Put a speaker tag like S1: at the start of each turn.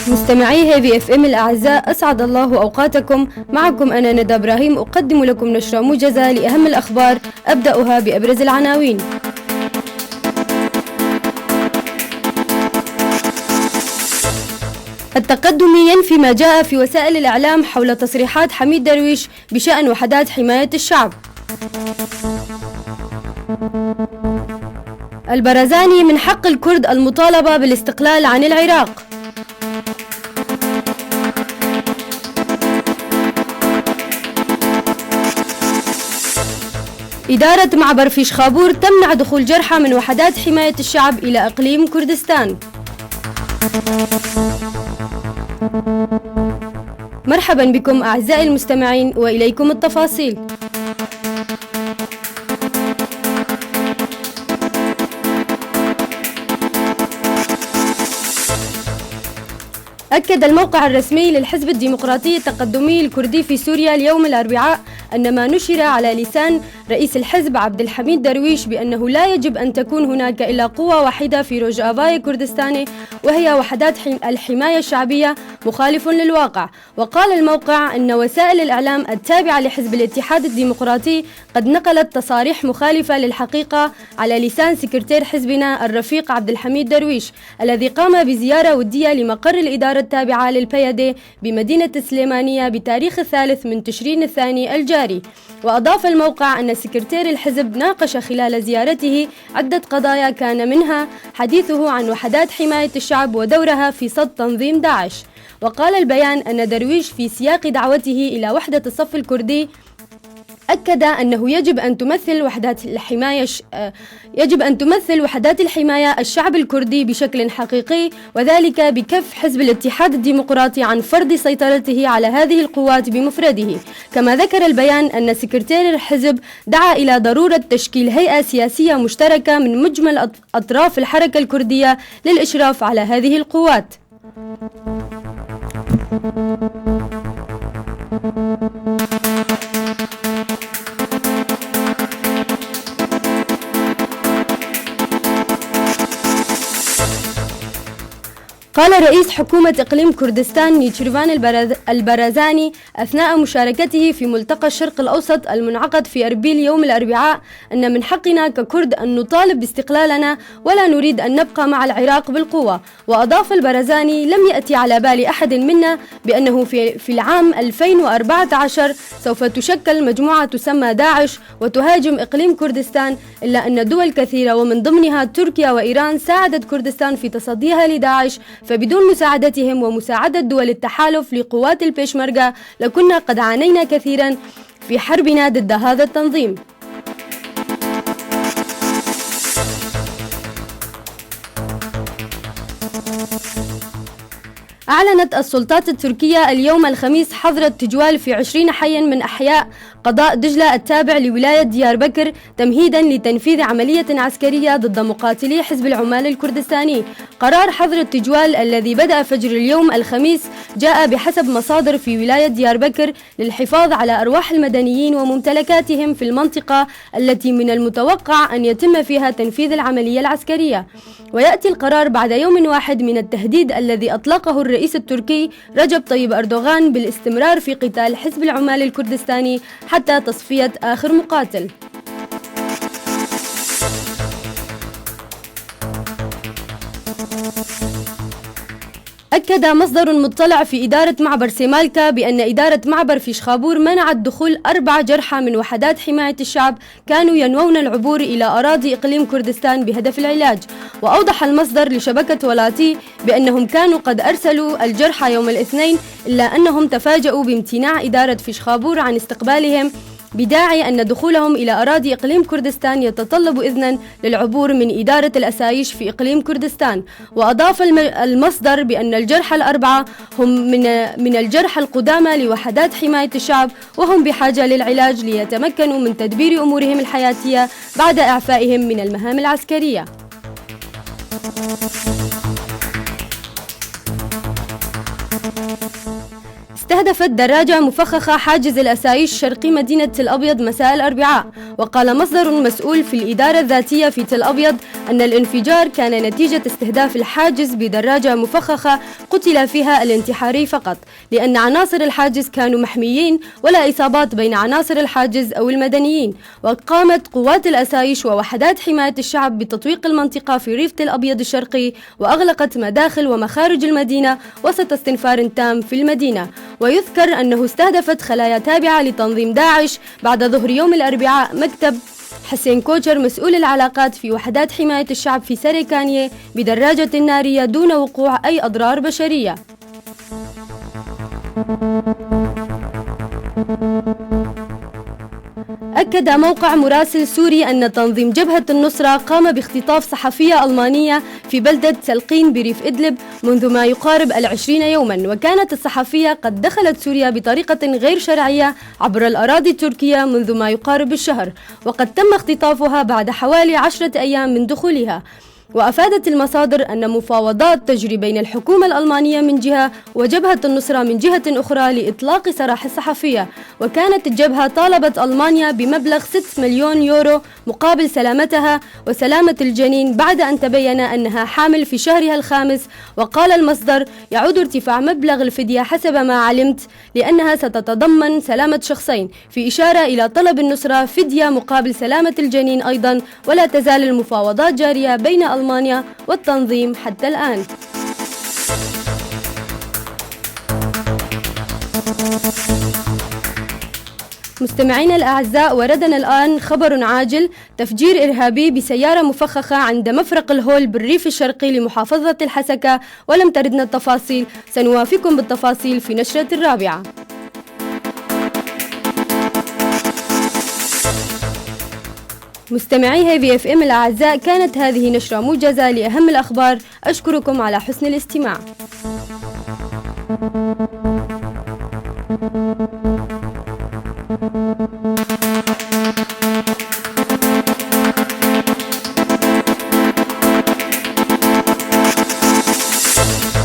S1: مستمعي هيفي اف ام الاعزاء، اسعد الله اوقاتكم. معكم انا ندى ابراهيم، اقدم لكم نشرة موجزة لاهم الاخبار، ابداها بابرز العناوين. التقدمي ينفي ما جاء في وسائل الاعلام حول تصريحات حميد درويش بشأن وحدات حماية الشعب. البرزاني: من حق الكرد المطالبة بالاستقلال عن العراق. إدارة معبر فيشخابور تمنع دخول جرحى من وحدات حماية الشعب إلى إقليم كردستان. مرحبا بكم أعزائي المستمعين، وإليكم التفاصيل. أكد الموقع الرسمي للحزب الديمقراطي التقدمي الكردي في سوريا اليوم الأربعاء أن ما نشر على لسان رئيس الحزب عبد الحميد درويش بأنه لا يجب أن تكون هناك إلا قوة واحدة في روجافاي كردستان، وهي وحدات الحماية الشعبية، مخالف للواقع. وقال الموقع أن وسائل الإعلام التابعة لحزب الاتحاد الديمقراطي قد نقلت تصاريح مخالفة للحقيقة على لسان سكرتير حزبنا الرفيق عبد الحميد درويش، الذي قام بزيارة ودية لمقر الإدارة التابعة للبيادة بمدينة السليمانية بتاريخ 3 من تشرين الثاني الجاري. وأضاف الموقع أن سكرتير الحزب ناقش خلال زيارته عدة قضايا، كان منها حديثه عن وحدات حماية الشعب ودورها في صد تنظيم داعش. وقال البيان أن درويش في سياق دعوته إلى وحدة الصف الكردي أكد أنه يجب أن تمثل وحدات الحماية الشعب الكردي بشكل حقيقي، وذلك بكف حزب الاتحاد الديمقراطي عن فرض سيطرته على هذه القوات بمفرده. كما ذكر البيان أن سكرتير الحزب دعا إلى ضرورة تشكيل هيئة سياسية مشتركة من مجمل أطراف الحركة الكردية للإشراف على هذه القوات. قال رئيس حكومة إقليم كردستان نيتشيرفان البرزاني أثناء مشاركته في ملتقى الشرق الأوسط المنعقد في أربيل يوم الأربعاء أن من حقنا ككرد أن نطالب باستقلالنا ولا نريد أن نبقى مع العراق بالقوة. وأضاف البرزاني: لم يأتي على بال أحد منا بأنه في العام 2014 سوف تشكل مجموعة تسمى داعش وتهاجم إقليم كردستان، إلا أن دول كثيرة ومن ضمنها تركيا وإيران ساعدت كردستان في تصديها لداعش، فبدون مساعدتهم ومساعدة دول التحالف لقوات البيشمركة لكنا قد عانينا كثيرا في حربنا ضد هذا التنظيم. أعلنت السلطات التركية اليوم الخميس حظر التجوال في 20 حياً من أحياء قضاء دجلة التابع لولاية ديار بكر، تمهيداً لتنفيذ عملية عسكرية ضد مقاتلي حزب العمال الكردستاني. قرار حظر التجوال الذي بدأ فجر اليوم الخميس جاء بحسب مصادر في ولاية ديار بكر للحفاظ على أرواح المدنيين وممتلكاتهم في المنطقة التي من المتوقع أن يتم فيها تنفيذ العملية العسكرية. ويأتي القرار بعد يوم واحد من التهديد الذي أطلقه الرئيس التركي رجب طيب أردوغان بالاستمرار في قتال حزب العمال الكردستاني حتى تصفية آخر مقاتل. أكد مصدر مطلع في إدارة معبر سيمالكا بأن إدارة معبر فيشخابور منعت دخول 4 جرحى من وحدات حماية الشعب كانوا ينوون العبور إلى أراضي إقليم كردستان بهدف العلاج. وأوضح المصدر لشبكة ولاتي بأنهم كانوا قد أرسلوا الجرحى يوم الاثنين، إلا أنهم تفاجؤوا بامتناع إدارة فيشخابور عن استقبالهم، بداعي أن دخولهم إلى أراضي إقليم كردستان يتطلب إذنا للعبور من إدارة الأسايش في إقليم كردستان. وأضاف المصدر بأن الجرحى ال4 هم من الجرحى القدامى لوحدات حماية الشعب، وهم بحاجة للعلاج ليتمكنوا من تدبير أمورهم الحياتية بعد إعفائهم من المهام العسكرية. استهدفت دراجة مفخخة حاجز الأسايش شرقي مدينة تل أبيض مساء الأربعاء. وقال مصدر مسؤول في الإدارة الذاتية في تل أبيض أن الانفجار كان نتيجة استهداف الحاجز بدراجة مفخخة قتل فيها الانتحاري فقط، لأن عناصر الحاجز كانوا محميين ولا إصابات بين عناصر الحاجز أو المدنيين. وقامت قوات الأسايش ووحدات حماية الشعب بتطويق المنطقة في ريف تل أبيض الشرقي، وأغلقت مداخل ومخارج المدينة وسط استنفار تام في المدينة. ويذكر أنه استهدفت خلايا تابعة لتنظيم داعش بعد ظهر يوم الأربعاء مكتب حسين كوشر مسؤول العلاقات في وحدات حماية الشعب في سريكانية بدراجة نارية دون وقوع أي أضرار بشرية. أكد موقع مراسل سوري أن تنظيم جبهة النصرة قام باختطاف صحفية ألمانية في بلدة سلقين بريف إدلب منذ ما يقارب 20 يوما، وكانت الصحفية قد دخلت سوريا بطريقة غير شرعية عبر الأراضي التركية منذ ما يقارب الشهر، وقد تم اختطافها بعد حوالي 10 أيام من دخولها. وأفادت المصادر أن مفاوضات تجري بين الحكومة الألمانية من جهة وجبهة النصرة من جهة أخرى لإطلاق سراح الصحفية. وكانت الجبهة طالبت ألمانيا بمبلغ 6 مليون يورو مقابل سلامتها وسلامة الجنين بعد أن تبين أنها حامل في شهرها الخامس. وقال المصدر يعود ارتفاع مبلغ الفدية حسب ما علمت لأنها ستتضمن سلامة شخصين، في إشارة إلى طلب النصرة فدية مقابل سلامة الجنين أيضا. ولا تزال المفاوضات جارية بين ألمانيا والتنظيم حتى الآن. مستمعينا الأعزاء، وردنا الآن خبر عاجل: تفجير إرهابي بسيارة مفخخة عند مفرق الهول بالريف الشرقي لمحافظة الحسكة. ولم تردنا التفاصيل، سنوافيكم بالتفاصيل في نشرة الرابعة. مستمعي هيفي اف ام الأعزاء، كانت هذه نشرة موجزة لأهم الأخبار. أشكركم على حسن الاستماع.